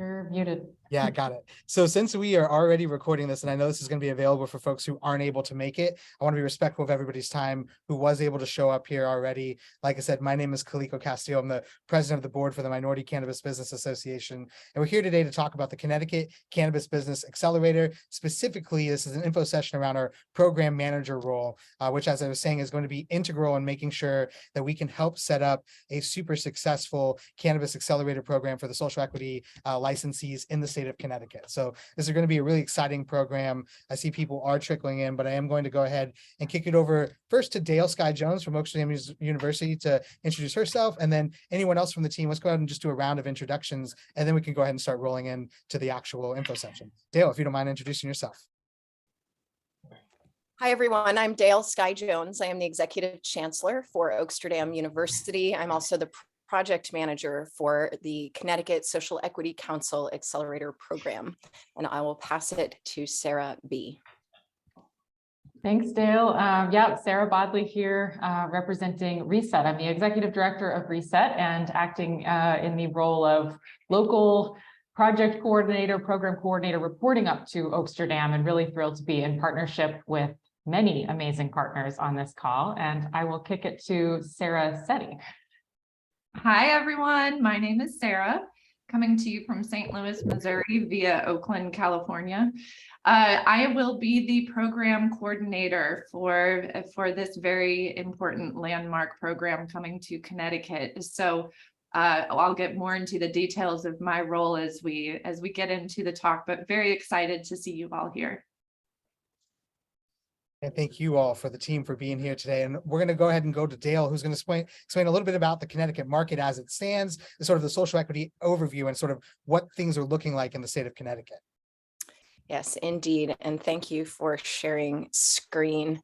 You're muted. Yeah, got it. So since we are already recording this, and I know this is going to be available for folks who aren't able to make it, I want to be respectful of everybody's time who was able to show up here already. Like I said, my name is Kaliko Castillo. I'm the president of the board for the Minority Cannabis Business Association. And we're here today to talk about the Connecticut Cannabis Business Accelerator. Specifically, this is an info session around our program manager role, which, as I was saying, is going to be integral in making sure that we can help set up a super successful cannabis accelerator program for the social equity licensees in the state of Connecticut. So this is going to be a really exciting program. I see people are trickling in, but I am going to go ahead and kick it over first to Dale Sky Jones from Oaksterdam University to introduce herself, and then anyone else from the team. Let's go ahead and just do a round of introductions, and then we can go ahead and start rolling in to the actual info section. Dale, if you don't mind introducing yourself. Hi, everyone. I'm Dale Sky Jones. I am the Executive Chancellor for Oaksterdam University. I'm also the project manager for the Connecticut Social Equity Council Accelerator Program, and I will pass it to Sarah B. Thanks, Dale. Sarah Bodley here, representing Reset. I'm the executive director of Reset and acting in the role of local project coordinator, program coordinator, reporting up to Oaksterdam, and really thrilled to be in partnership with many amazing partners on this call. And I will kick it to Sarah Setti. Hi, everyone. My name is Sarah, coming to you from St. Louis, Missouri via Oakland, California. I will be the program coordinator for this very important landmark program coming to Connecticut. So I'll get more into the details of my role as we get into the talk, but very excited to see you all here. And thank you all for the team for being here today. And we're going to go ahead and go to Dale, who's going to explain a little bit about the Connecticut market as it stands, the sort of the social equity overview, and sort of what things are looking like in the state of Connecticut. Yes, indeed. And thank you for sharing screen.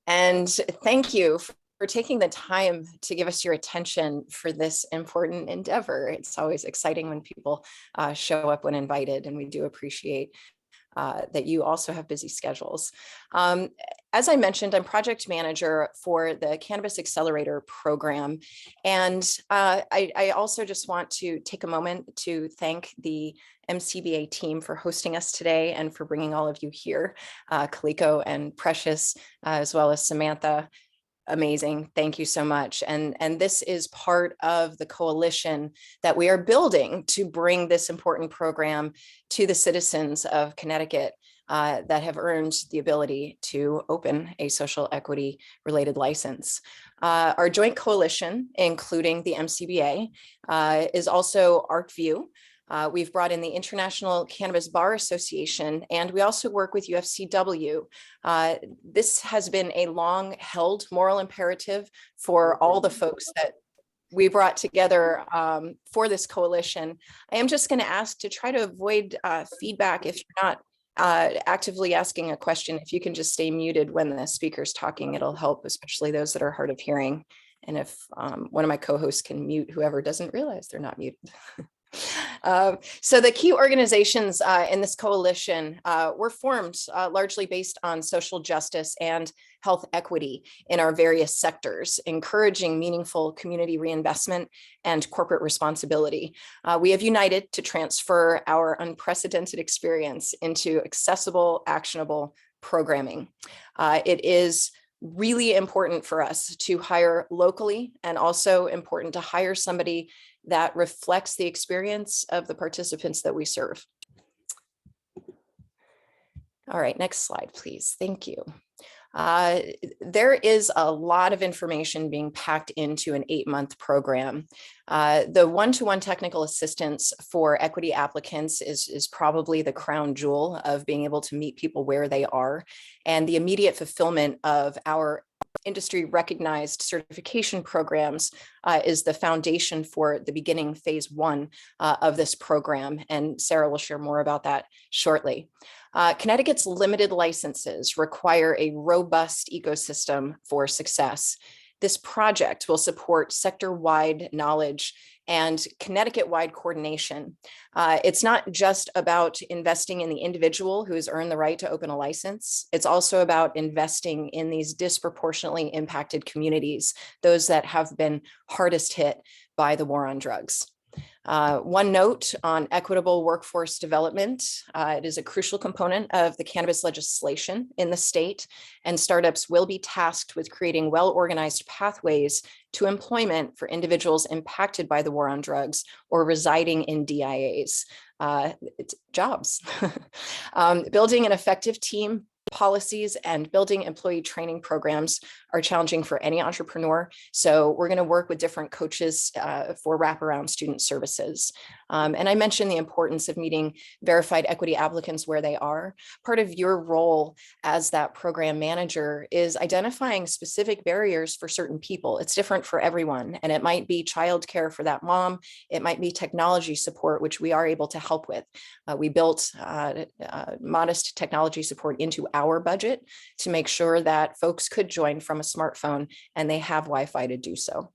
And thank you for taking the time to give us your attention for this important endeavor. It's always exciting when people show up when invited, and we do appreciate that you also have busy schedules. As I mentioned, I'm project manager for the Cannabis Accelerator program. And I also just want to take a moment to thank the MCBA team for hosting us today and for bringing all of you here, Kaliko and Precious, as well as Samantha. Amazing. Thank you so much. And this is part of the coalition that we are building to bring this important program to the citizens of Connecticut that have earned the ability to open a social equity related license. Our joint coalition, including the MCBA, is also ArcView. We've brought in the International Cannabis Bar Association, and we also work with UFCW. This has been a long held moral imperative for all the folks that we brought together for this coalition. I am just going to ask to try to avoid feedback if you're not actively asking a question. If you can just stay muted when the speaker's talking, it'll help, especially those that are hard of hearing. And if one of my co-hosts can mute whoever doesn't realize they're not muted. So the key organizations in this coalition were formed largely based on social justice and health equity in our various sectors, encouraging meaningful community reinvestment and corporate responsibility. We have united to transfer our unprecedented experience into accessible, actionable programming. It is really important for us to hire locally, and also important to hire somebody that reflects the experience of the participants that we serve. All right, next slide, please. Thank you. There is a lot of information being packed into an 8-month program. The one-to-one technical assistance for equity applicants is probably the crown jewel of being able to meet people where they are, and the immediate fulfillment of our industry recognized certification programs is the foundation for the beginning phase 1 of this program. And Sarah will share more about that shortly. Connecticut's limited licenses require a robust ecosystem for success. This project will support sector-wide knowledge and Connecticut-wide coordination. It's not just about investing in the individual who has earned the right to open a license. It's also about investing in these disproportionately impacted communities, those that have been hardest hit by the war on drugs. One note on equitable workforce development. It is a crucial component of the cannabis legislation in the state, and startups will be tasked with creating well-organized pathways to employment for individuals impacted by the war on drugs or residing in DIAs. It's jobs. Building an effective team, policies, and building employee training programs are challenging for any entrepreneur. So we're going to work with different coaches for wraparound student services. And I mentioned the importance of meeting verified equity applicants where they are. Part of your role as that program manager is identifying specific barriers for certain people. It's different for everyone. And it might be childcare for that mom. It might be technology support, which we are able to help with. We built modest technology support into our budget to make sure that folks could join from a smartphone and they have Wi-Fi to do so.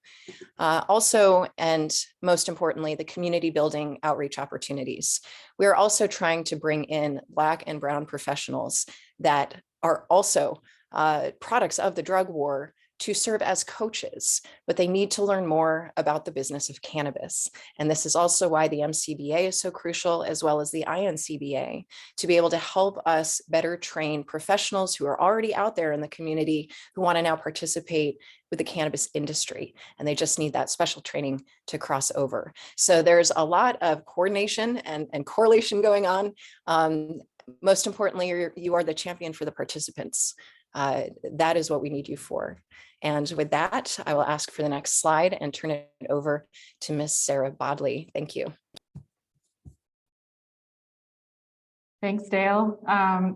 Also, and most importantly, the community building outreach opportunities. We are also trying to bring in Black and Brown professionals that are also products of the drug war to serve as coaches, but they need to learn more about the business of cannabis. And this is also why the MCBA is so crucial, as well as the INCBA, to be able to help us better train professionals who are already out there in the community who want to now participate with the cannabis industry. And they just need that special training to cross over. So there's a lot of coordination and correlation going on. Most importantly, you are the champion for the participants. That is what we need you for. And with that, I will ask for the next slide and turn it over to Ms. Sarah Bodley. Thank you. Thanks, Dale.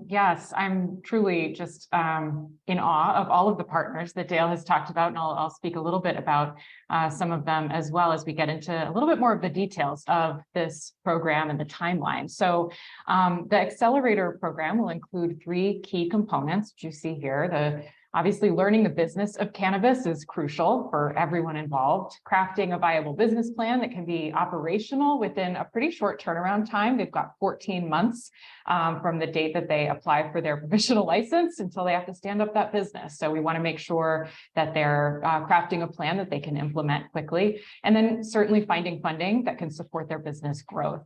Yes, I'm truly just in awe of all of the partners that Dale has talked about, and I'll speak a little bit about some of them as well as we get into a little bit more of the details of this program and the timeline. So the Accelerator program will include 3 key components, which you see here. Obviously, learning the business of cannabis is crucial for everyone involved. Crafting a viable business plan that can be operational within a pretty short turnaround time. They've got 14 months from the date that they apply for their provisional license until they have to stand up that business. So we want to make sure that they're crafting a plan that they can implement quickly, and then certainly finding funding that can support their business growth.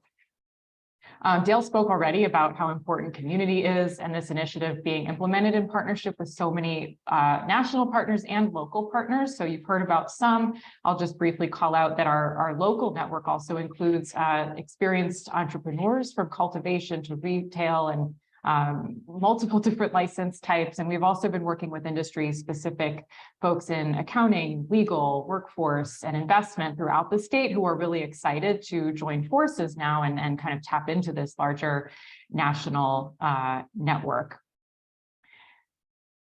Dale spoke already about how important community is, and this initiative being implemented in partnership with so many national partners and local partners. So you've heard about some. I'll just briefly call out that our local network also includes experienced entrepreneurs from cultivation to retail and multiple different license types. And we've also been working with industry-specific folks in accounting, legal, workforce, and investment throughout the state who are really excited to join forces now and kind of tap into this larger national network.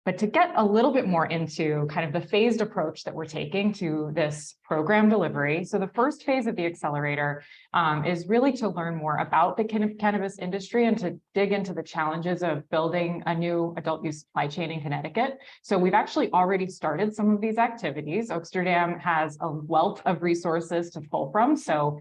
But to get a little bit more into kind of the phased approach that we're taking to this program delivery. So the first phase of the Accelerator is really to learn more about the cannabis industry and to dig into the challenges of building a new adult use supply chain in Connecticut. So we've actually already started some of these activities. Oaksterdam has a wealth of resources to pull from. So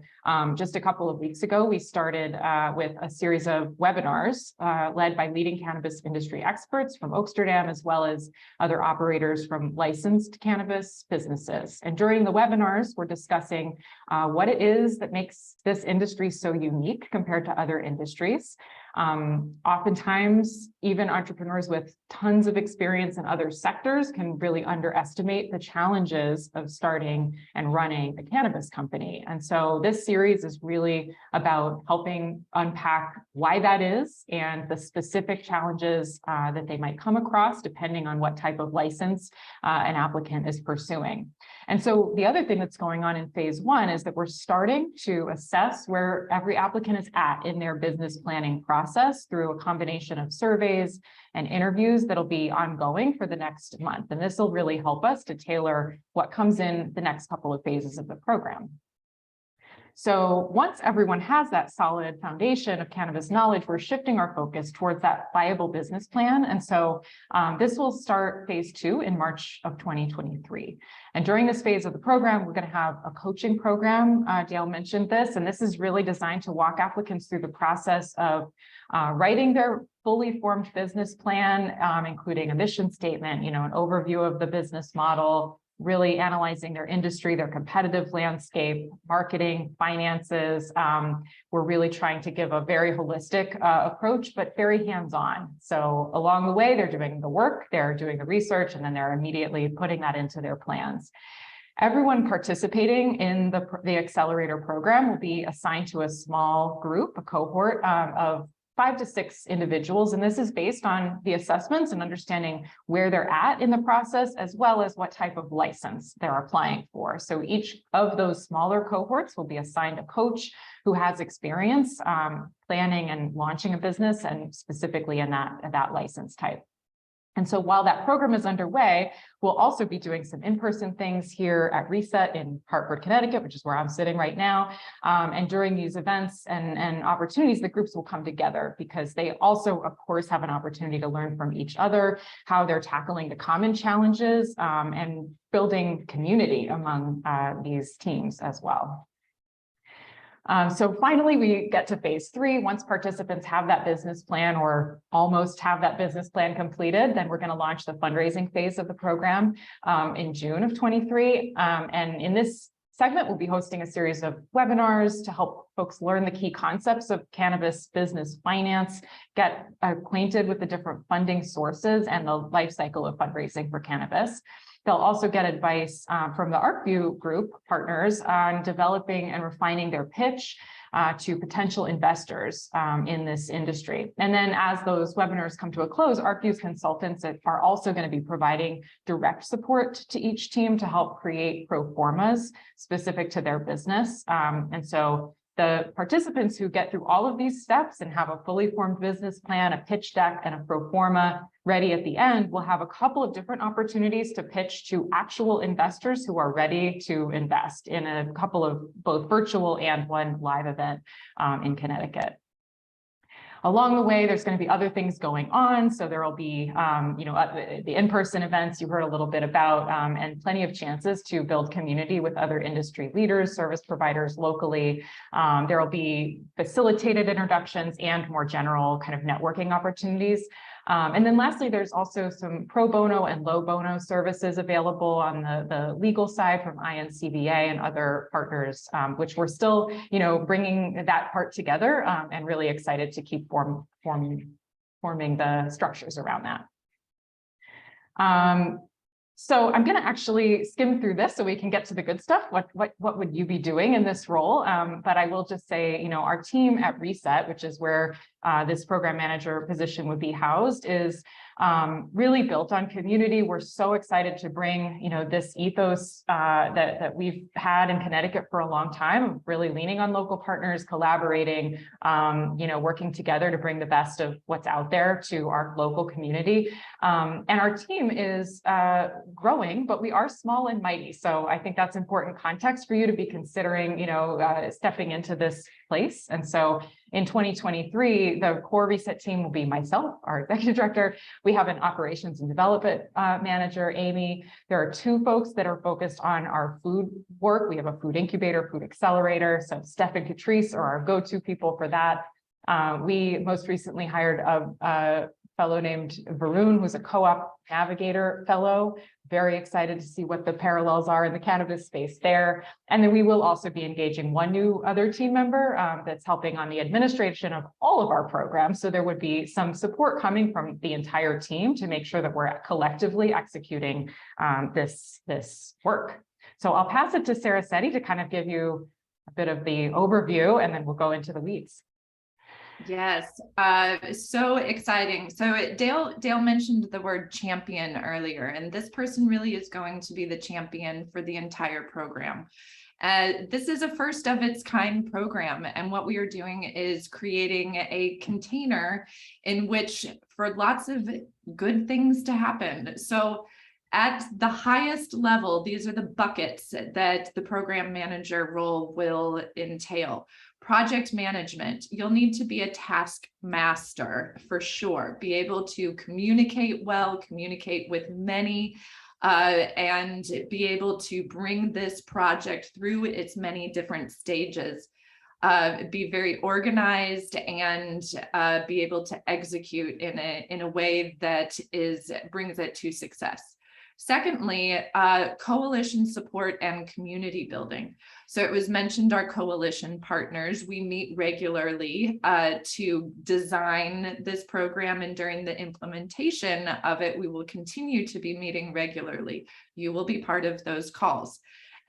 just a couple of weeks ago, we started with a series of webinars led by leading cannabis industry experts from Oaksterdam, as well as other operators from licensed cannabis businesses. And during the webinars, we're discussing what it is that makes this industry so unique compared to other industries. Oftentimes, even entrepreneurs with tons of experience in other sectors can really underestimate the challenges of starting and running a cannabis company. And so this series is really about helping unpack why that is and the specific challenges that they might come across depending on what type of license an applicant is pursuing. And so the other thing that's going on in phase 1 is that we're starting to assess where every applicant is at in their business planning process through a combination of surveys and interviews that'll be ongoing for the next month. And this will really help us to tailor what comes in the next couple of phases of the program. So once everyone has that solid foundation of cannabis knowledge, we're shifting our focus towards that viable business plan. And so this will start phase 2 in March of 2023. And during this phase of the program, we're going to have a coaching program. Dale mentioned this, and this is really designed to walk applicants through the process of writing their fully formed business plan, including a mission statement, an overview of the business model, really analyzing their industry, their competitive landscape, marketing, finances. We're really trying to give a very holistic approach, but very hands-on. So along the way, they're doing the work, they're doing the research, and then they're immediately putting that into their plans. Everyone participating in the Accelerator program will be assigned to a small group, a cohort of 5 to 6 individuals. And this is based on the assessments and understanding where they're at in the process, as well as what type of license they're applying for. So each of those smaller cohorts will be assigned a coach who has experience planning and launching a business, and specifically in that license type. And so while that program is underway, we'll also be doing some in-person things here at Reset in Hartford, Connecticut, which is where I'm sitting right now. And during these events and opportunities, the groups will come together because they also, of course, have an opportunity to learn from each other, how they're tackling the common challenges and building community among these teams as well. So finally, we get to phase 3. Once participants have that business plan or almost have that business plan completed, then we're going to launch the fundraising phase of the program in June of 23. And in this segment, we'll be hosting a series of webinars to help folks learn the key concepts of cannabis business finance, get acquainted with the different funding sources and the life cycle of fundraising for cannabis. They'll also get advice from the ArcView group partners on developing and refining their pitch to potential investors in this industry. And then as those webinars come to a close, ArcView's consultants are also going to be providing direct support to each team to help create pro formas specific to their business. And so the participants who get through all of these steps and have a fully formed business plan, a pitch deck, and a pro forma ready at the end will have a couple of different opportunities to pitch to actual investors who are ready to invest in a couple of both virtual and one live event in Connecticut. Along the way, there's going to be other things going on. So there will be, the in-person events you heard a little bit about, and plenty of chances to build community with other industry leaders, service providers locally. There will be facilitated introductions and more general kind of networking opportunities. And then lastly, there's also some pro bono and low bono services available on the legal side from INCBA and other partners, which we're still, bringing that part together and really excited to keep forming the structures around that. So I'm going to actually skim through this so we can get to the good stuff. What would you be doing in this role? But I will just say, our team at Reset, which is where this program manager position would be housed, is really built on community. We're so excited to bring, this ethos that we've had in Connecticut for a long time, really leaning on local partners, collaborating, working together to bring the best of what's out there to our local community. And our team is growing, but we are small and mighty. So I think that's important context for you to be considering, stepping into this place. And so in 2023, the core Reset team will be myself, our executive director. We have an operations and development manager, Amy. There are 2 folks that are focused on our food work. We have a food incubator, food accelerator. So Steph and Catrice are our go-to people for that. We most recently hired a fellow named Varun, who's a co-op navigator fellow. Very excited to see what the parallels are in the cannabis space there. And then we will also be engaging one new other team member that's helping on the administration of all of our programs. So there would be some support coming from the entire team to make sure that we're collectively executing this work. So I'll pass it to Sarah Setti to kind of give you a bit of the overview, and then we'll go into the weeds. Yes, so exciting. So Dale mentioned the word champion earlier, and this person really is going to be the champion for the entire program. This is a first of its kind program, and what we are doing is creating a container in which for lots of good things to happen. So at the highest level, these are the buckets that the program manager role will entail. Project management, you'll need to be a task master for sure, be able to communicate well, communicate with many, and be able to bring this project through its many different stages, be very organized, and be able to execute in a way that brings it to success. Secondly, coalition support and community building. So it was mentioned our coalition partners. We meet regularly to design this program, and during the implementation of it, we will continue to be meeting regularly. You will be part of those calls.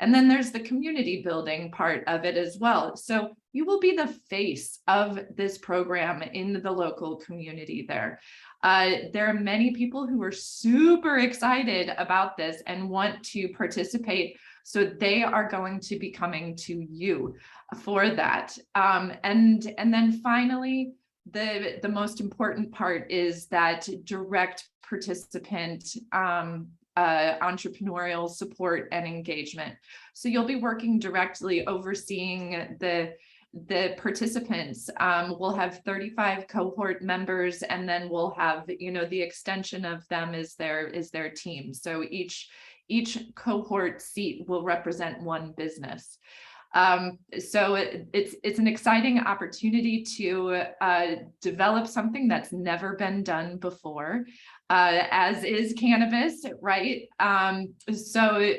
And then there's the community building part of it as well. So you will be the face of this program in the local community there. There are many people who are super excited about this and want to participate. So they are going to be coming to you for that. And then finally, the most important part is that direct participant entrepreneurial support and engagement. So you'll be working directly overseeing the participants. We'll have 35 cohort members, and then we'll have, the extension of them is their team. So each cohort seat will represent one business. So it's an exciting opportunity to develop something that's never been done before, as is cannabis, right? So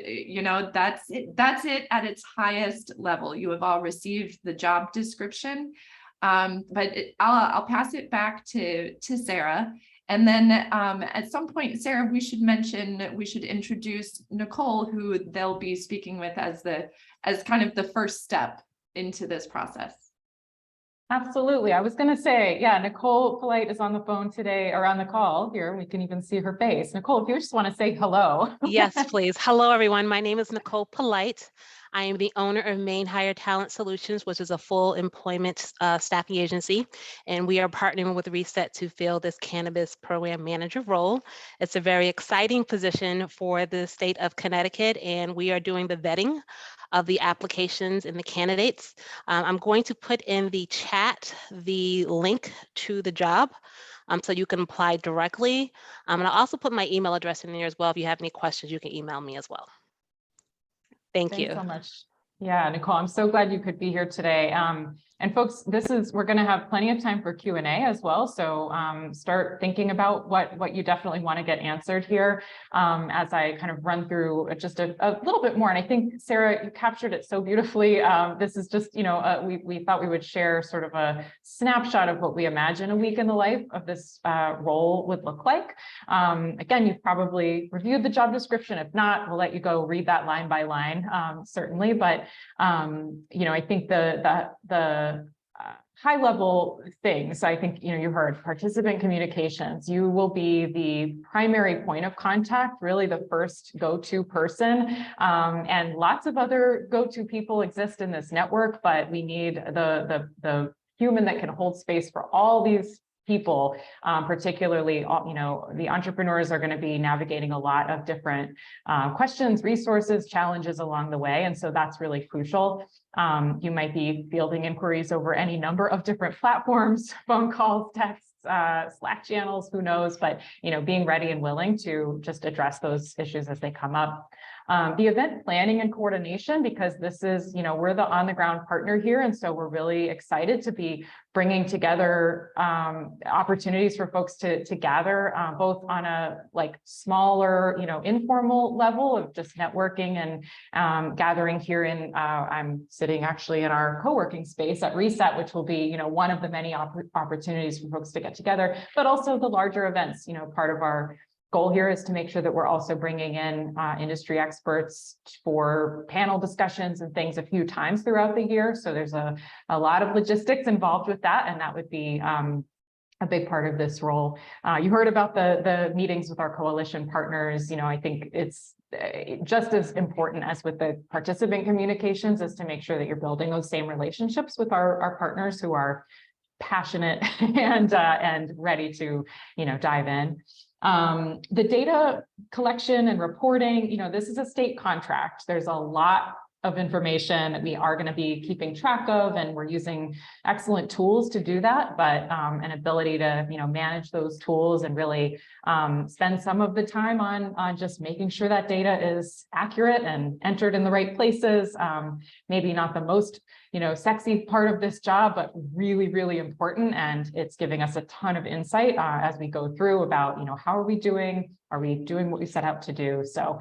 that's it at its highest level. You have all received the job description, but I'll pass it back to Sarah. And then at some point, Sarah, we should introduce Nicole, who they'll be speaking with as kind of the first step into this process. Absolutely. I was going to say, yeah, Nicole Polite is on the phone today, or on the call here. We can even see her face. Nicole, if you just want to say hello. Yes, please. Hello, everyone. My name is Nicole Polite. I am the owner of Maine Hire Talent Solutions, which is a full employment staffing agency, and we are partnering with Reset to fill this cannabis program manager role. It's a very exciting position for the state of Connecticut, and we are doing the vetting of the applications and the candidates. I'm going to put in the chat the link to the job so you can apply directly. And I'll also put my email address in there as well. If you have any questions, you can email me as well. Thanks you So much. Yeah, Nicole, I'm so glad you could be here today. And folks, we're going to have plenty of time for Q&A as well. So start thinking about what you definitely want to get answered here as I kind of run through just a little bit more. And I think, Sarah, you captured it so beautifully. This is just, we thought we would share sort of a snapshot of what we imagine a week in the life of this role would look like. Again, you've probably reviewed the job description. If not, we'll let you go read that line by line, certainly. But I think the high level things, I think, you heard participant communications. You will be the primary point of contact, really the first go-to person. And lots of other go-to people exist in this network, but we need the human that can hold space for all these people, particularly, the entrepreneurs are going to be navigating a lot of different questions, resources, challenges along the way. And so that's really crucial. You might be fielding inquiries over any number of different platforms, phone calls, texts, Slack channels, who knows, but, being ready and willing to just address those issues as they come up. The event planning and coordination, because this is, we're the on the ground partner here. And so we're really excited to be bringing together opportunities for folks to gather both on a smaller, informal level of just networking and gathering here in, I'm sitting actually in our co-working space at Reset, which will be, one of the many opportunities for folks to get together, but also the larger events. Part of our goal here is to make sure that we're also bringing in industry experts for panel discussions and things a few times throughout the year. So there's a lot of logistics involved with that, and that would be a big part of this role. You heard about the meetings with our coalition partners. I think it's just as important as with the participant communications is to make sure that you're building those same relationships with our partners who are passionate and ready to, dive in. The data collection and reporting, this is a state contract. There's a lot of information that we are going to be keeping track of, and we're using excellent tools to do that, but an ability to, manage those tools and really spend some of the time on just making sure that data is accurate and entered in the right places. Maybe not the most sexy part of this job, but really, really important. And it's giving us a ton of insight as we go through about, how are we doing? Are we doing what we set out to do? So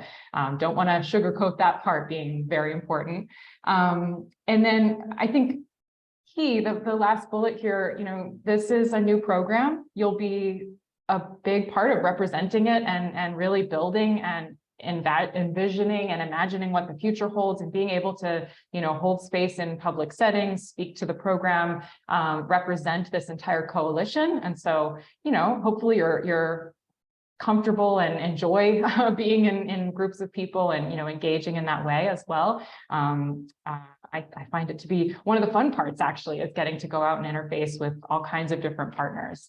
don't want to sugarcoat that part being very important. And then I think the last bullet here, this is a new program. You'll be a big part of representing it and really building and envisioning and imagining what the future holds, and being able to, hold space in public settings, speak to the program, represent this entire coalition. And so, hopefully you're comfortable and enjoy being in groups of people and, engaging in that way as well. I find it to be one of the fun parts, actually, is getting to go out and interface with all kinds of different partners.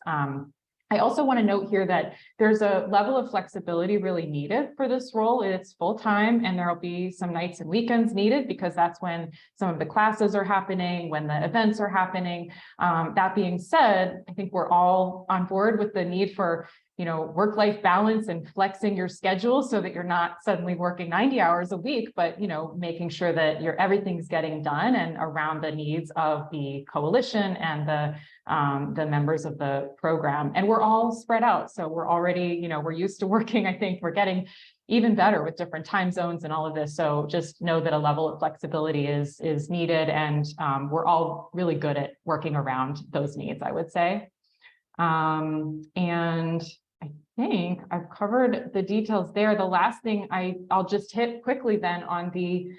I also want to note here that there's a level of flexibility really needed for this role. It's full-time, and there'll be some nights and weekends needed because that's when some of the classes are happening, when the events are happening. That being said, I think we're all on board with the need for work-life balance and flexing your schedule so that you're not suddenly working 90 hours a week, but, making sure that everything's getting done and around the needs of the coalition and the members of the program. And we're all spread out. So we're already, we're used to working. I think we're getting even better with different time zones and all of this. So just know that a level of flexibility is needed. And we're all really good at working around those needs, I would say. And I think I've covered the details there. The last thing I'll just hit quickly then on the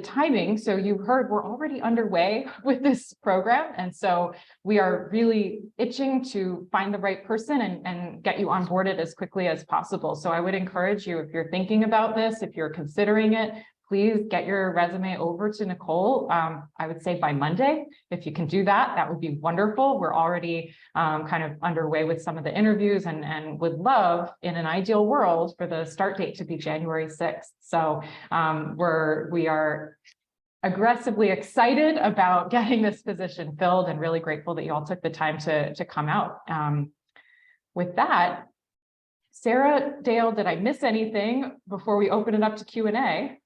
timing. So you heard we're already underway with this program. And so we are really itching to find the right person and get you onboarded as quickly as possible. So I would encourage you, if you're thinking about this, if you're considering it, please get your resume over to Nicole. I would say by Monday. If you can do that, that would be wonderful. We're already kind of underway with some of the interviews and would love, in an ideal world, for the start date to be January 6th. So we are aggressively excited about getting this position filled, and really grateful that you all took the time to come out. With that, Sarah, Dale, did I miss anything before we open it up to Q&A?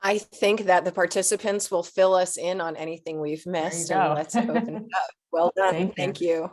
I think that the participants will fill us in on anything we've missed, and let's open it up. Well done. Thank you.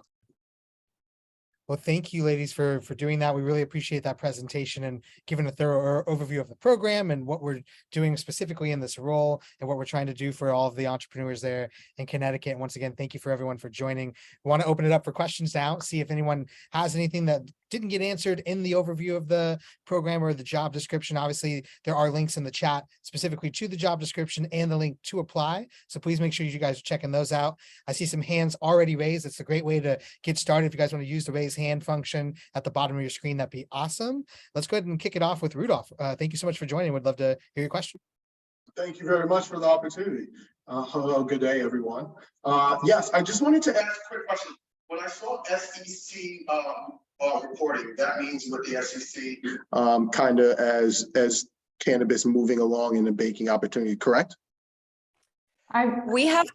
Well, thank you, ladies, for doing that. We really appreciate that presentation and giving a thorough overview of the program and what we're doing specifically in this role and what we're trying to do for all of the entrepreneurs there in Connecticut. And once again, thank you for everyone for joining. We want to open it up for questions now, see if anyone has anything that didn't get answered in the overview of the program or the job description. Obviously, there are links in the chat specifically to the job description and the link to apply. So please make sure you guys are checking those out. I see some hands already raised. It's a great way to get started. If you guys want to use the raise hand function at the bottom of your screen, that'd be awesome. Let's go ahead and kick it off with Rudolph. Thank you so much for joining. Would love to hear your question. Thank you very much for the opportunity. Hello, good day, everyone. Yes, I just wanted to ask a quick question. When I saw SEC reporting, that means with the SEC kind of as cannabis moving along in the baking opportunity, correct? We have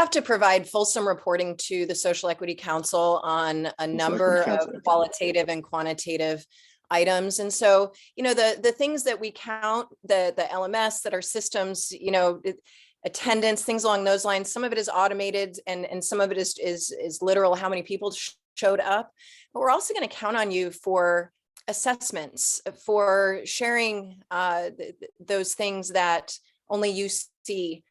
to provide fulsome reporting to the Social Equity Council on a number of qualitative and quantitative items. And so, the things that we count, the LMS, that are systems, attendance, things along those lines, some of it is automated and some of it is literal, how many people showed up. But we're also going to count on you for assessments, for sharing those things that only you see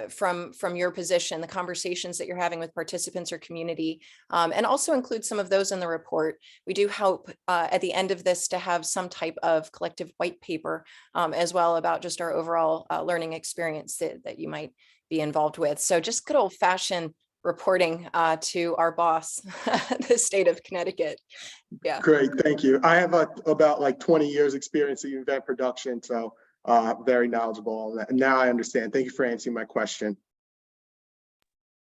from your position, the conversations that you're having with participants or community, and also include some of those in the report. We do hope at the end of this to have some type of collective white paper as well about just our overall learning experience that you might be involved with. So just good old fashioned reporting to our boss, the state of Connecticut. Yeah. Great, thank you. I have about like 20 years experience in event production, so very knowledgeable on that. Now I understand. Thank you for answering my question.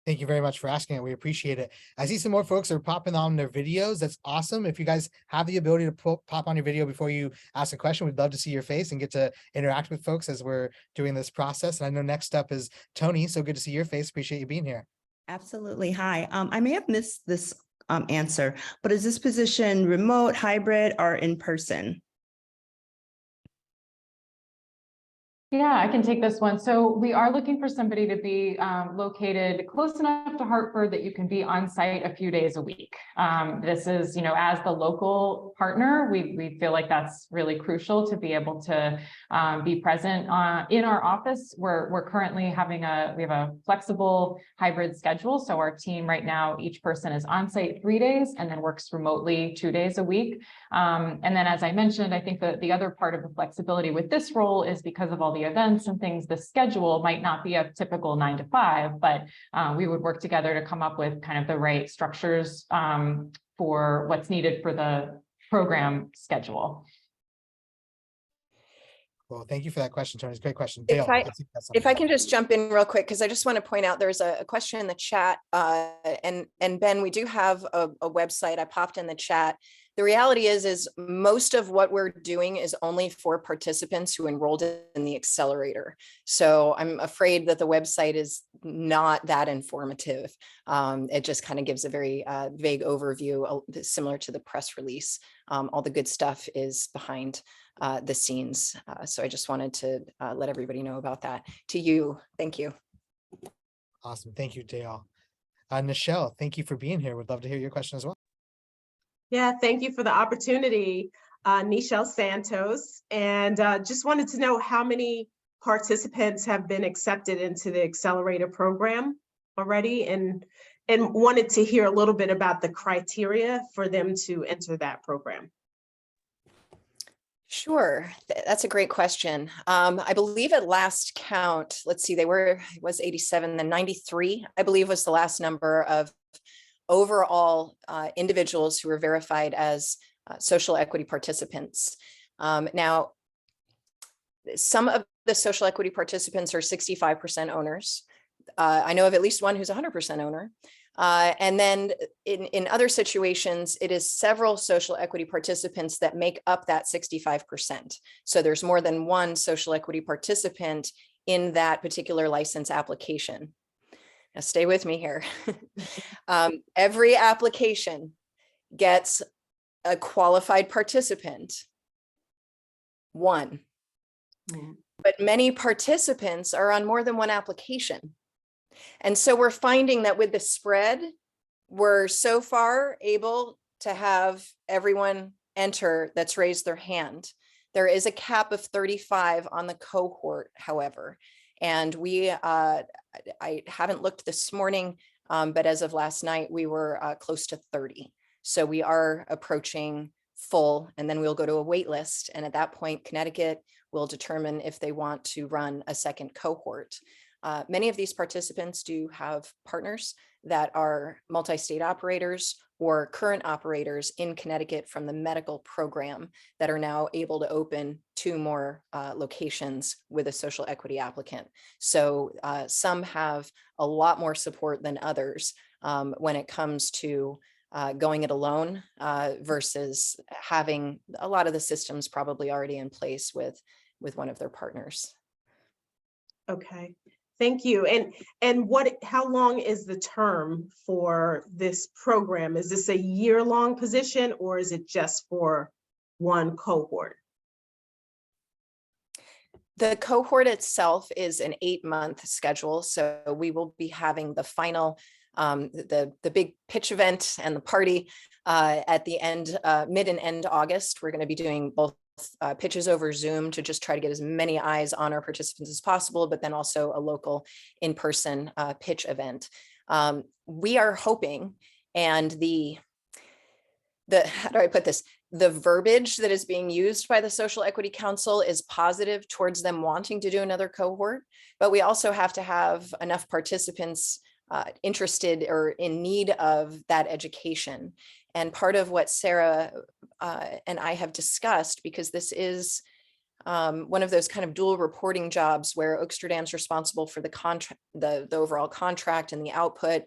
Thank you very much for asking it. We appreciate it. I see some more folks are popping on their videos. That's awesome. If you guys have the ability to pop on your video before you ask a question, we'd love to see your face and get to interact with folks as we're doing this process. And I know next up is Tony. So good to see your face. Appreciate you being here. Absolutely. Hi. I may have missed this answer, but is this position remote, hybrid, or in person? Yeah, I can take this one. So we are looking for somebody to be located close enough to Hartford that you can be on site a few days a week. This is, as the local partner, we feel like that's really crucial to be able to be present in our office. We're currently having we have a flexible hybrid schedule. So our team right now, each person is on site 3 days and then works remotely 2 days a week. And then, as I mentioned, I think that the other part of the flexibility with this role is because of all the events and things, the schedule might not be a typical 9 to 5, but we would work together to come up with kind of the right structures for what's needed for the program schedule. Well, thank you for that question, Tony. It's a great question. If Dale, I- I think that's If I something. can just jump in real quick, because I just want to point out there's a question in the chat, and Ben, we do have a website. I popped in the chat. The reality is most of what we're doing is only for participants who enrolled in the accelerator. So I'm afraid that the website is not that informative. It just kind of gives a very vague overview, similar to the press release. All the good stuff is behind the scenes. So I just wanted to let everybody know about that. To you, thank you. Awesome. Thank you, Dale. Nichelle, thank you for being here. Would love to hear your question as well. Yeah, thank you for the opportunity, Nichelle Santos. And just wanted to know how many participants have been accepted into the Accelerator program already, and wanted to hear a little bit about the criteria for them to enter that program. Sure, that's a great question. I believe at last count, let's see, it was 87, then 93, I believe was the last number of overall individuals who were verified as social equity participants. Now, some of the social equity participants are 65% owners. I know of at least one who's 100% owner. And then in other situations, it is several social equity participants that make up that 65%. So there's more than one social equity participant in that particular license application. Now stay with me here. Every application gets a qualified participant, one. But many participants are on more than one application. And so we're finding that with the spread, we're so far able to have everyone enter that's raised their hand. There is a cap of 35 on the cohort, however. And I haven't looked this morning, but as of last night, we were close to 30. So we are approaching full, and then we'll go to a wait list. And at that point, Connecticut will determine if they want to run a second cohort. Many of these participants do have partners that are multi-state operators or current operators in Connecticut from the medical program that are now able to open 2 more locations with a social equity applicant. So some have a lot more support than others when it comes to going it alone versus having a lot of the systems probably already in place with one of their partners. Okay, thank you. And how long is the term for this program? Is this a year-long position, or is it just for one cohort? The cohort itself is an 8-month schedule. So we will be having the final, the big pitch event and the party at the end, mid and end August. We're going to be doing both pitches over Zoom to just try to get as many eyes on our participants as possible, but then also a local in-person pitch event. We are hoping, and how do I put this? The verbiage that is being used by the Social Equity Council is positive towards them wanting to do another cohort, but we also have to have enough participants interested or in need of that education. And part of what Sarah and I have discussed, because this is one of those kind of dual reporting jobs where Oaksterdam's responsible for the contract, the overall contract and the output.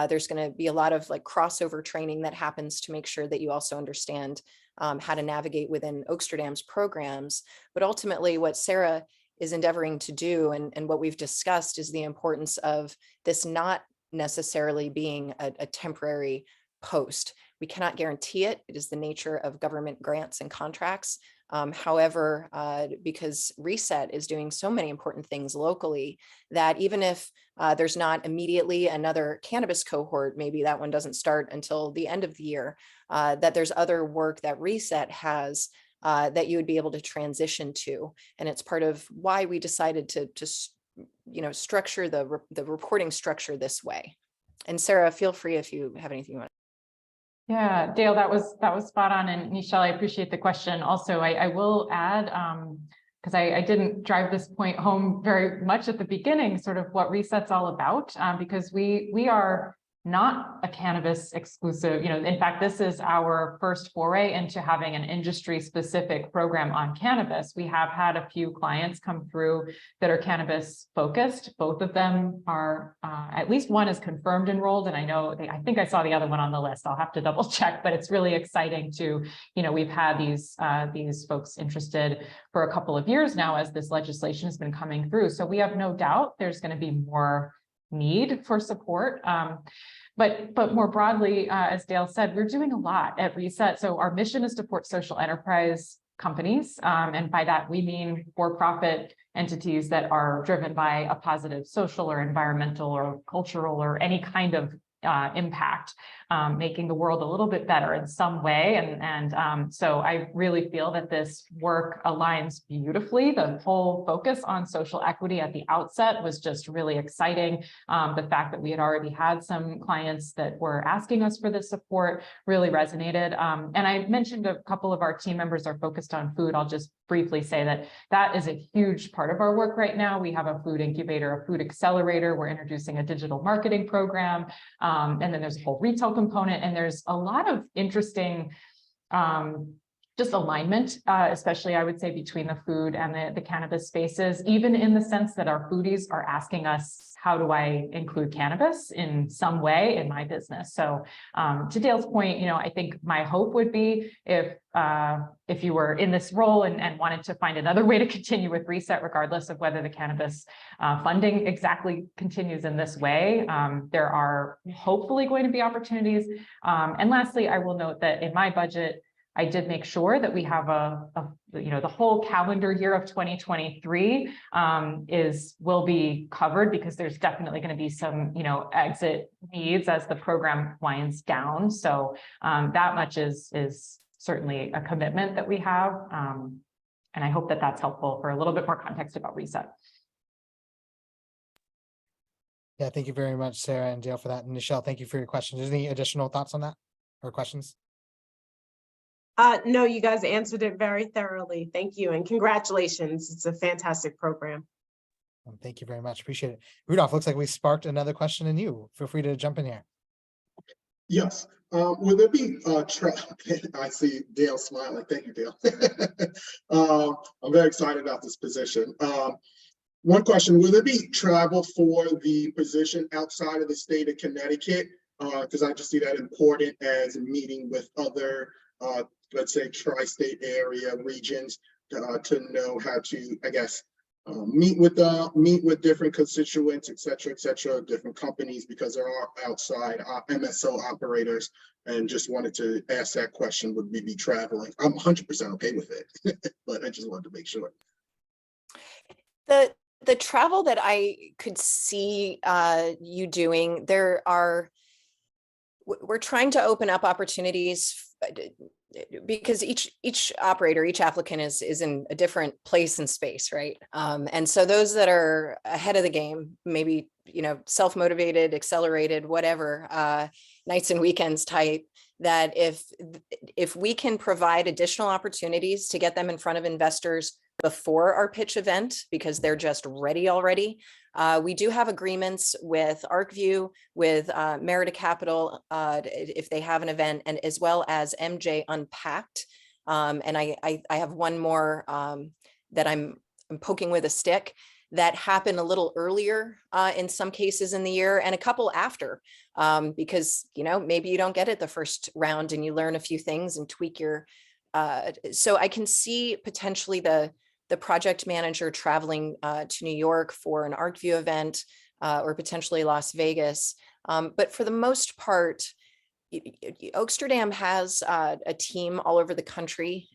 There's going to be a lot of like crossover training that happens to make sure that you also understand how to navigate within Oaksterdam's programs. But ultimately what Sarah is endeavoring to do and what we've discussed is the importance of this not necessarily being a temporary post. We cannot guarantee it. It is the nature of government grants and contracts. However, because Reset is doing so many important things locally, that even if there's not immediately another cannabis cohort, maybe that one doesn't start until the end of the year, that there's other work that Reset has that you would be able to transition to. And it's part of why we decided to structure the reporting structure this way. And Sarah, feel free if you have anything you want. Yeah, Dale, that was spot on. And Nichelle, I appreciate the question. Also, I will add, because I didn't drive this point home very much at the beginning, sort of what Reset's all about, because we are not a cannabis exclusive, in fact, this is our first foray into having an industry specific program on cannabis. We have had a few clients come through that are cannabis focused. Both of them are, at least one is confirmed enrolled. And I think I saw the other one on the list. I'll have to double check, but it's really exciting to, we've had these folks interested for a couple of years now as this legislation has been coming through. So we have no doubt there's going to be more need for support. But more broadly, as Dale said, we're doing a lot at Reset. So our mission is to support social enterprise companies. And by that, we mean for-profit entities that are driven by a positive social or environmental or cultural or any kind of impact, making the world a little bit better in some way. And so I really feel that this work aligns beautifully. The whole focus on social equity at the outset was just really exciting. The fact that we had already had some clients that were asking us for this support really resonated. And I mentioned a couple of our team members are focused on food. I'll just briefly say that is a huge part of our work right now. We have a food incubator, a food accelerator. We're introducing a digital marketing program. And then there's a whole retail component, and there's a lot of interesting just alignment, especially I would say between the food and the cannabis spaces, even in the sense that our foodies are asking us, how do I include cannabis in some way in my business? So to Dale's point, I think my hope would be if you were in this role and wanted to find another way to continue with Reset, regardless of whether the cannabis funding exactly continues in this way, there are hopefully going to be opportunities. And lastly, I will note that in my budget, I did make sure that we have the whole calendar year of 2023 will be covered, because there's definitely going to be some, exit needs as the program winds down. So that much is certainly a commitment that we have. And I hope that that's helpful for a little bit more context about Reset. Yeah, thank you very much, Sarah and Dale, for that. And Nichelle, thank you for your questions. Any additional thoughts on that or questions? No, you guys answered it very thoroughly. Thank you. And congratulations. It's a fantastic program. Thank you very much. Appreciate it. Rudolph, looks like we sparked another question in you. Feel free to jump in here. Yes. Will there be I see Dale smiling. Thank you, Dale. I'm very excited about this position. One question, will there be travel for the position outside of the state of Connecticut? Because I just see that important as meeting with other let's say tri-state area regions to know how to, I guess, meet with different constituents, et cetera, different companies, because there are outside MSO operators, and just wanted to ask that question, would we be traveling? I'm 100% okay with it, but I just wanted to make sure. The travel that I could see you doing, we're trying to open up opportunities because each operator, each applicant is in a different place and space, right? And so those that are ahead of the game, maybe, self-motivated, accelerated, whatever, nights and weekends type, that if we can provide additional opportunities to get them in front of investors before our pitch event, because they're just ready already. We do have agreements with ArcView, with Merida Capital, if they have an event, and as well as MJ Unpacked. And I have one more that I'm poking with a stick that happened a little earlier in some cases in the year, and a couple after, because maybe you don't get it the first round and you learn a few things and tweak your. So I can see potentially the project manager traveling to New York for an ArcView event or potentially Las Vegas. But for the most part, Oaksterdam has a team all over the country.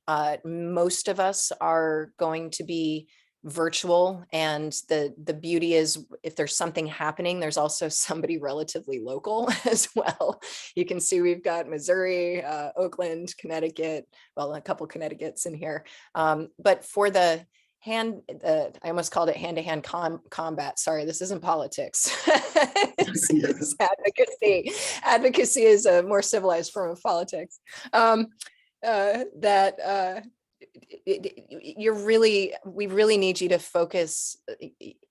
Most of us are going to be virtual, and the beauty is if there's something happening, there's also somebody relatively local as well. You can see we've got Missouri, Oakland, Connecticut, well, a couple Connecticut's in here. But for the I almost called it hand-to-hand combat. Sorry, this isn't politics. This is advocacy. Advocacy is a more civilized form of politics. We really need you to focus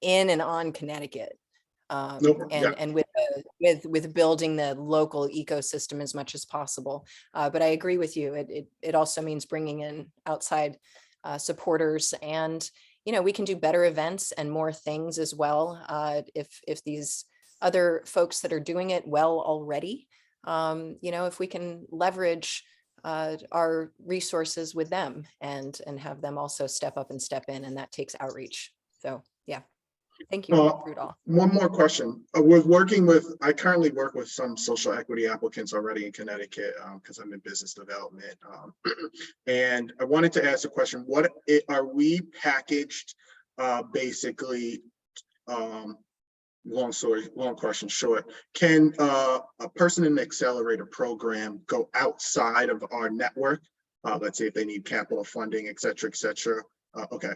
in and on Connecticut. And with building the local ecosystem as much as possible. But I agree with you. It also means bringing in outside supporters, and we can do better events and more things as well if these other folks that are doing it well already, if we can leverage our resources with them and have them also step up and step in, and that takes outreach. So yeah, thank you, Rudolph. One more question. I currently work with some social equity applicants already in Connecticut because I'm in business development. And I wanted to ask a question. Are we packaged basically, long question short, can a person in the Accelerator program go outside of our network? Let's say if they need capital funding, et cetera, et cetera. Okay.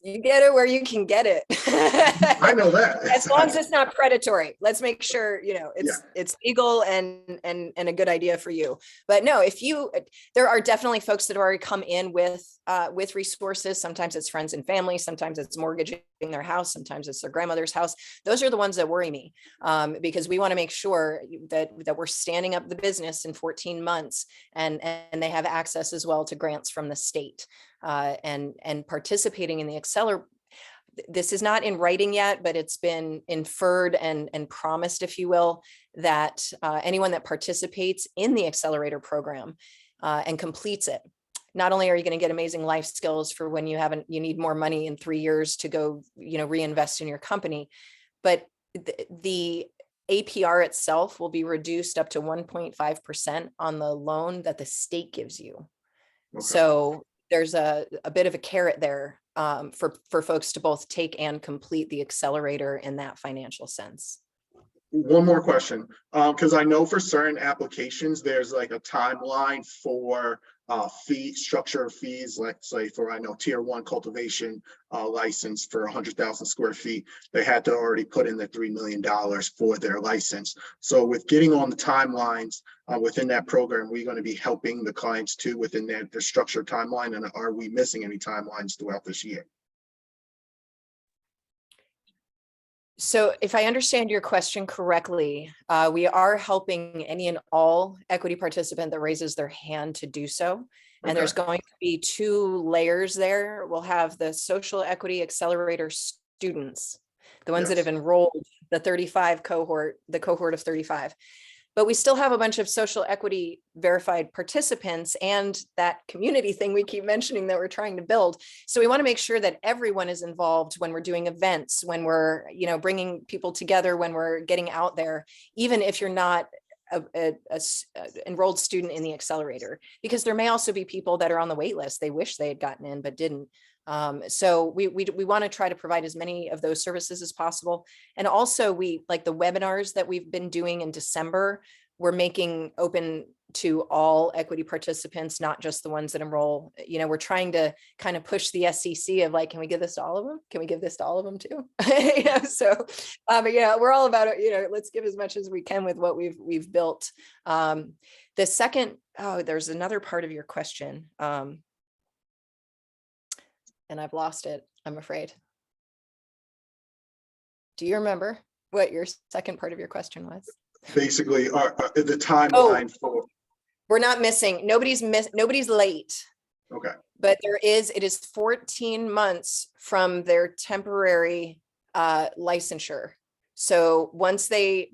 You get it where you can get it. I know that. As long as it's not predatory. Let's make sure, it's legal and a good idea for you. But no, there are definitely folks that have already come in with resources. Sometimes it's friends and family. Sometimes it's mortgaging their house. Sometimes it's their grandmother's house. Those are the ones that worry me because we want to make sure that we're standing up the business in 14 months and they have access as well to grants from the state. And participating in the Accelerator. This is not in writing yet, but it's been inferred and promised, if you will, that anyone that participates in the Accelerator program and completes it, not only are you going to get amazing life skills for when you need more money in 3 years to go, reinvest in your company, but the APR itself will be reduced up to 1.5% on the loan that the state gives you. Okay. So there's a bit of a carrot there for folks to both take and complete the Accelerator in that financial sense. One more question, because I know for certain applications, there's like a timeline for fee structure of fees. Let's say for, I know, tier 1 cultivation license for 100,000 square feet, they had to already put in the $3 million for their license. So with getting on the timelines within that program, we're going to be helping the clients too within their structured timeline. And are we missing any timelines throughout this year? So if I understand your question correctly, we are helping any and all equity participant that raises their hand to do so. And there's going to be 2 layers there. We'll have the social equity Accelerator students, the ones that have enrolled the 35 cohort, the cohort of 35. But we still have a bunch of social equity verified participants and that community thing we keep mentioning that we're trying to build. So we want to make sure that everyone is involved when we're doing events, when we're, bringing people together, when we're getting out there, even if you're not a enrolled student in the Accelerator, because there may also be people that are on the wait list. They wish they had gotten in, but didn't. So we want to try to provide as many of those services as possible. And also like the webinars that we've been doing in December, we're making open to all equity participants, not just the ones that enroll. We're trying to kind of push the SEC of like, can we give this to all of them? Can we give this to all of them too? We're all about it. Let's give as much as we can with what we've built. The second, there's another part of your question. And I've lost it, I'm afraid. Do you remember what your second part of your question was? Basically, the timeline for. We're not missing. Nobody's late. Okay. But it is 14 months from their temporary licensure. So once they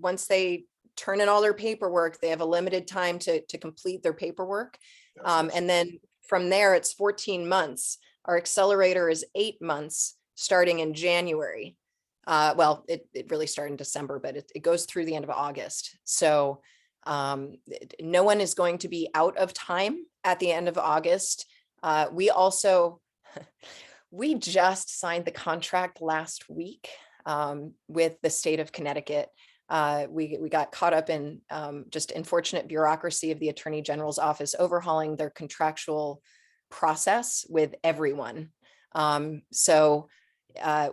turn in all their paperwork, they have a limited time to complete their paperwork. And then from there, it's 14 months. Our Accelerator is 8 months starting in January. It really started in December, but it goes through the end of August. So No one is going to be out of time at the end of August. We also, we just signed the contract last week with the state of Connecticut. We got caught up in just unfortunate bureaucracy of the Attorney General's office overhauling their contractual process with everyone. So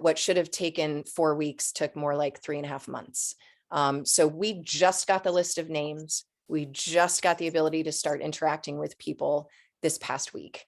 what should have taken 4 weeks took more like 3.5 months. So we just got the list of names. We just got the ability to start interacting with people this past week.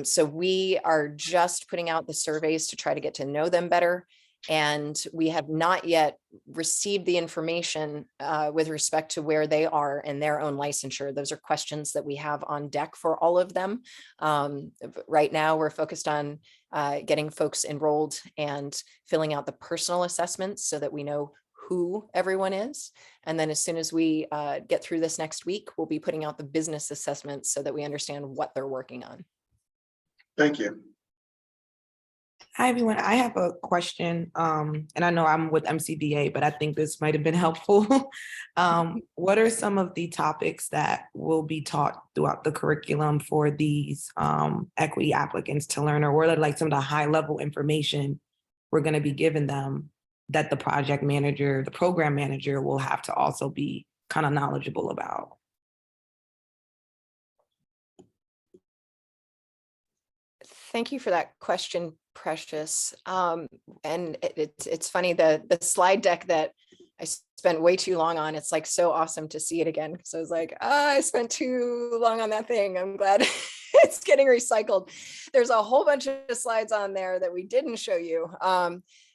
So we are just putting out the surveys to try to get to know them better. And we have not yet received the information with respect to where they are in their own licensure. Those are questions that we have on deck for all of them. Right now, we're focused on getting folks enrolled and filling out the personal assessments so that we know who everyone is. And then as soon as we get through this next week, we'll be putting out the business assessments so that we understand what they're working on. Thank you. Hi, everyone. I have a question, and I know I'm with MCBA, but I think this might have been helpful. What are some of the topics that will be taught throughout the curriculum for these equity applicants to learn, or what are like some of the high level information we're going to be giving them that the project manager, the program manager will have to also be kind of knowledgeable about? Thank you for that question, Precious. And it's funny, the slide deck that I spent way too long on, it's like so awesome to see it again. So I was like, I spent too long on that thing. I'm glad it's getting recycled. There's a whole bunch of slides on there that we didn't show you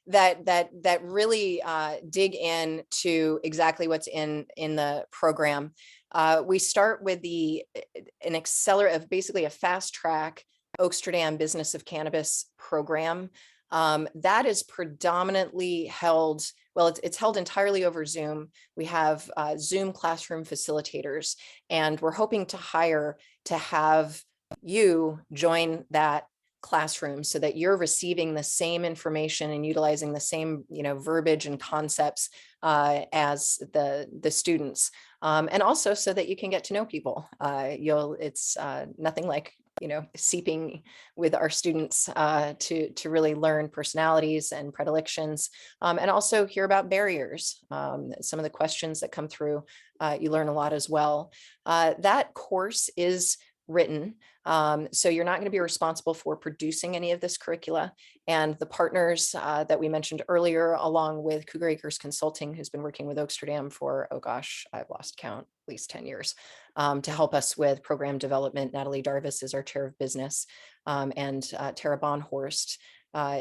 that really dig into exactly what's in the program. We start with an accelerator, basically a fast track Oaksterdam Business of Cannabis program. That is predominantly held, well, it's held entirely over Zoom. We have Zoom classroom facilitators, and we're hoping to hire to have you join that classroom so that you're receiving the same information and utilizing the same, verbiage and concepts as the students, and also so that you can get to know people. It's nothing like seeping with our students to really learn personalities and predilections, and also hear about barriers. Some of the questions that come through, you learn a lot as well. That course is written, so you're not going to be responsible for producing any of this curricula. And the partners that we mentioned earlier, along with Cougar Acres Consulting, who's been working with Oaksterdam for, oh gosh, I've lost count, at least 10 years, to help us with program development. Natalie Darvis is our chair of business, and Tara Bonhorst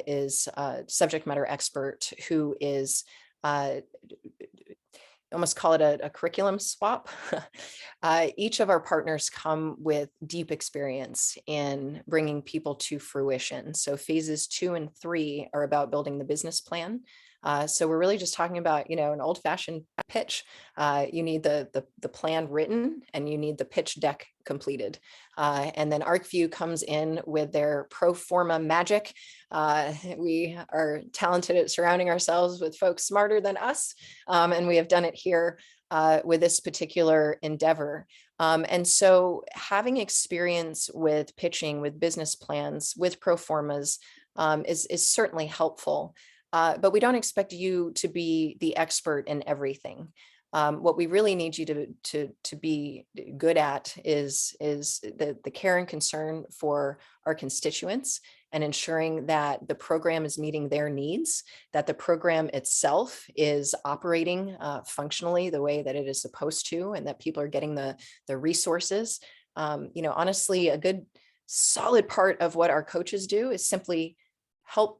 is a subject matter expert who is almost call it a curriculum swap. Each of our partners come with deep experience in bringing people to fruition. So phases 2 and 3 are about building the business plan. So we're really just talking about, an old-fashioned pitch. You need the plan written, and you need the pitch deck completed. And then ArcView comes in with their pro forma magic. We are talented at surrounding ourselves with folks smarter than us, and we have done it here with this particular endeavor. And so having experience with pitching, with business plans, with pro formas is certainly helpful. But we don't expect you to be the expert in everything. What we really need you to be good at is the care and concern for our constituents, and ensuring that the program is meeting their needs, that the program itself is operating functionally the way that it is supposed to, and that people are getting the resources. Honestly, a good solid part of what our coaches do is simply help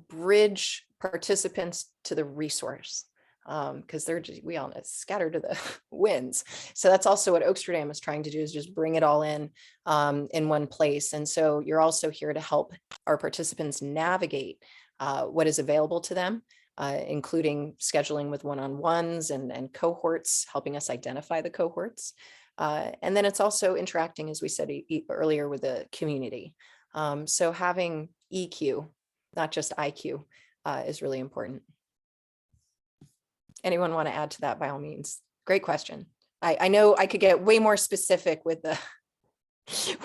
bridge participants to the resource, because we all know it's scattered to the winds. So that's also what Oaksterdam is trying to do, is just bring it all in one place. And so you're also here to help our participants navigate what is available to them, including scheduling with one-on-ones and cohorts, helping us identify the cohorts. And then it's also interacting, as we said earlier, with the community. So having EQ, not just IQ, is really important. Anyone want to add to that? By all means. Great question. I know I could get way more specific with the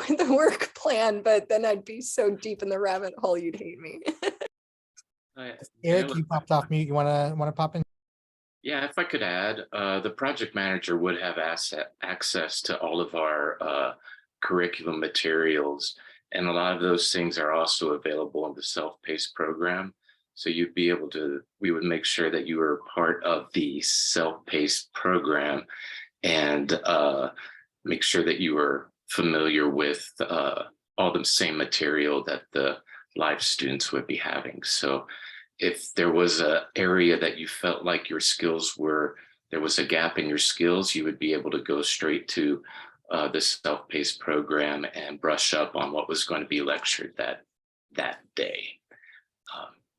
with the work plan, but then I'd be so deep in the rabbit hole, you'd hate me. Eric, you popped off mute. You wanna pop in? Yeah, if I could add, the project manager would have access to all of our curriculum materials, and a lot of those things are also available in the self-paced program. So you'd be able to, we would make sure that you were part of the self-paced program and make sure that you were familiar with all the same material that the live students would be having. So if there was an area that you felt like your skills were, there was a gap in your skills, you would be able to go straight to the self-paced program and brush up on what was going to be lectured that day.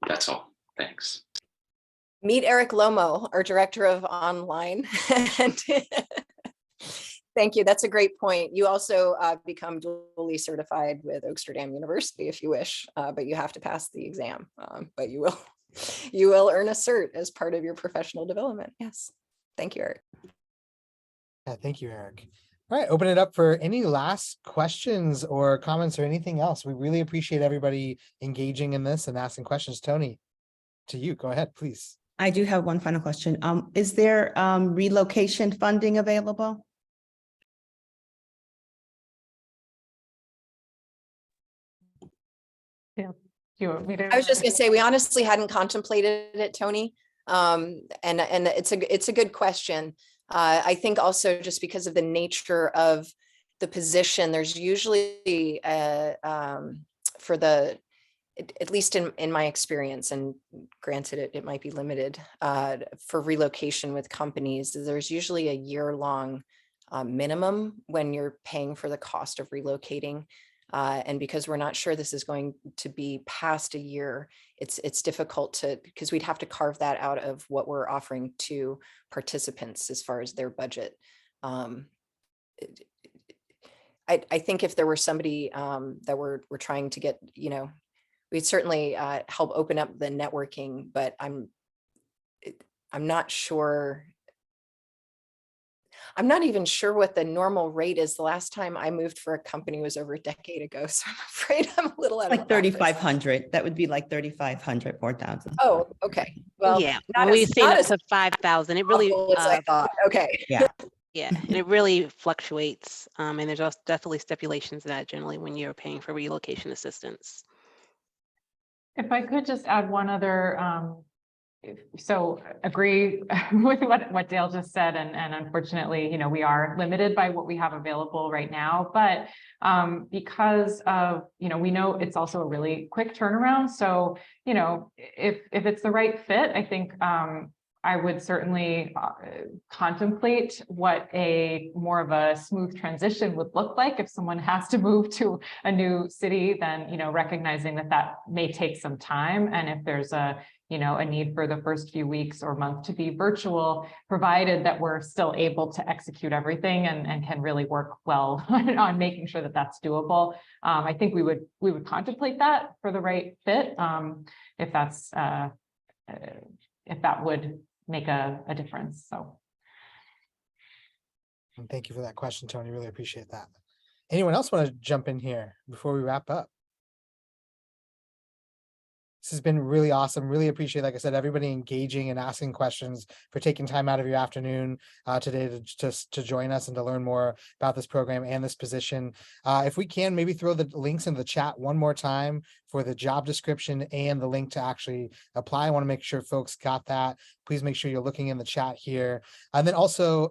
That's all. Thanks. Meet Eric Lomo, our director of online. And thank you. That's a great point. You also become dually certified with Oaksterdam University if you wish, but you have to pass the exam. But you will earn a cert as part of your professional development. Yes. Thank you, Eric. Yeah, thank you, Eric. All right, open it up for any last questions or comments or anything else. We really appreciate everybody engaging in this and asking questions. Tony, to you, go ahead, please. I do have one final question. Is there relocation funding available? Yeah. You want me to? I was just gonna say, we honestly hadn't contemplated it, Tony. And it's a good question. I think also just because of the nature of the position, there's usually for the, at least in my experience, and granted it might be limited, for relocation with companies, there's usually a year-long minimum when you're paying for the cost of relocating. And because we're not sure this is going to be past a year, it's difficult to, because we'd have to carve that out of what we're offering to participants as far as their budget. I think if there were somebody that we're trying to get, we'd certainly help open up the networking, but I'm not sure. I'm not even sure what the normal rate is. The last time I moved for a company was over a decade ago. So I'm afraid I'm a little out of Like 3,500. That would be like 3,500, 4,000. Oh, okay. Well, Yeah, not we've as, seen not up as to 5,000. It really, awful as I thought. Okay. Yeah. yeah, and it really fluctuates. And there's also definitely stipulations in that generally when you're paying for relocation assistance. If I could just add one other, so agree with what Dale just said, and unfortunately, we are limited by what we have available right now, but because of, we know it's also a really quick turnaround. So, if it's the right fit, I think I would certainly contemplate what a more of a smooth transition would look like if someone has to move to a new city, then, recognizing that may take some time. And if there's a need for the first few weeks or month to be virtual, provided that we're still able to execute everything and can really work well on making sure that that's doable. I think we would contemplate that for the right fit, if that would make a difference. So. And thank you for that question, Tony. Really appreciate that. Anyone else want to jump in here before we wrap up? This has been really awesome. Really appreciate, like I said, everybody engaging and asking questions, for taking time out of your afternoon today to join us and to learn more about this program and this position. If we can, maybe throw the links in the chat one more time for the job description and the link to actually apply. I want to make sure folks got that. Please make sure you're looking in the chat here. And then also,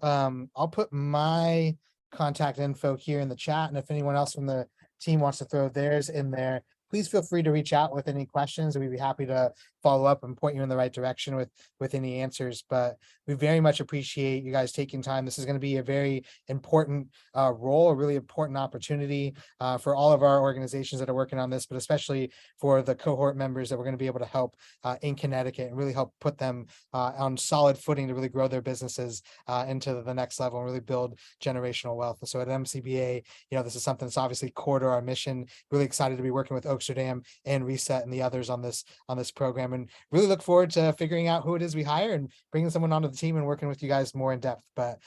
I'll put my contact info here in the chat. And if anyone else from the team wants to throw theirs in there, please feel free to reach out with any questions. We'd be happy to follow up and point you in the right direction with any answers. But we very much appreciate you guys taking time. This is going to be a very important role, a really important opportunity for all of our organizations that are working on this, but especially for the cohort members that we're going to be able to help in Connecticut and really help put them on solid footing to really grow their businesses into the next level and really build generational wealth. So at MCBA, this is something that's obviously core to our mission. Really excited to be working with Oaksterdam and Reset and the others on this program. program, and really look forward to figuring out who it is we hire and bringing someone onto the team and working with you guys more in depth. But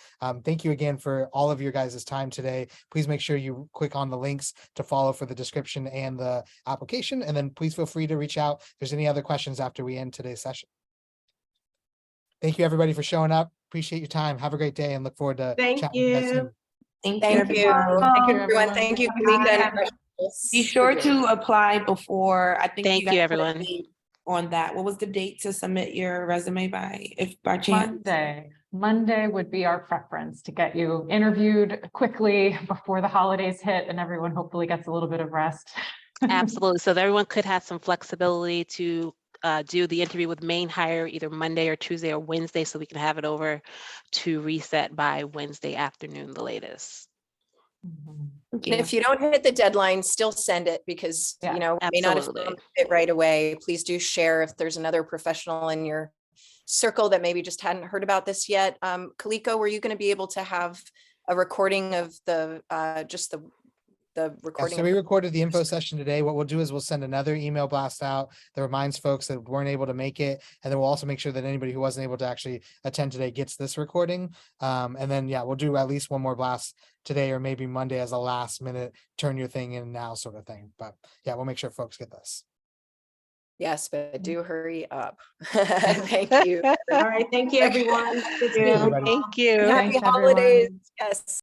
thank you again for all of your guys' time today. Please make sure you click on the links to follow for the description and the application. And then please feel free to reach out if there's any other questions after we end today's session. Thank you, everybody, for showing up. Appreciate your time. Have a great day and look forward to Thank chatting with you guys you. soon. Thank you, Thank you. everyone. Thank you, you, everyone. everyone. Thank you, Have a good Kalika. night. and Be sure to apply before, I think. Thank you, guys put a everyone. date on that. What was the date to submit your resume by, if by chance? Monday would be our preference to get you interviewed quickly before the holidays hit and everyone hopefully gets a little bit of rest. Absolutely. So that everyone could have some flexibility to do the interview with main hire either Monday or Tuesday or Wednesday, so we can have it over to Reset by Wednesday afternoon, the latest. Thank And you. if you don't hit the deadline, still send it because, Yeah, you know, we may not have absolutely. found it right away. Please do share if there's another professional in your circle that maybe just hadn't heard about this yet. Kaliko, were you going to be able to have a recording of the, just the Yeah, recording? so of we the- recorded the info session today. What we'll do is we'll send another email blast out that reminds folks that weren't able to make it. And then we'll also make sure that anybody who wasn't able to actually attend today gets this recording. And then, yeah, we'll do at least one more blast today or maybe Monday as a last minute, turn your thing in now sort of thing. But yeah, we'll make sure folks get this. Yes, but do hurry up. Thank you. All right. Thank you, everyone. Good you. speaking with Everybody. you all. Thank you. Happy Thanks, holidays. everyone. Yes.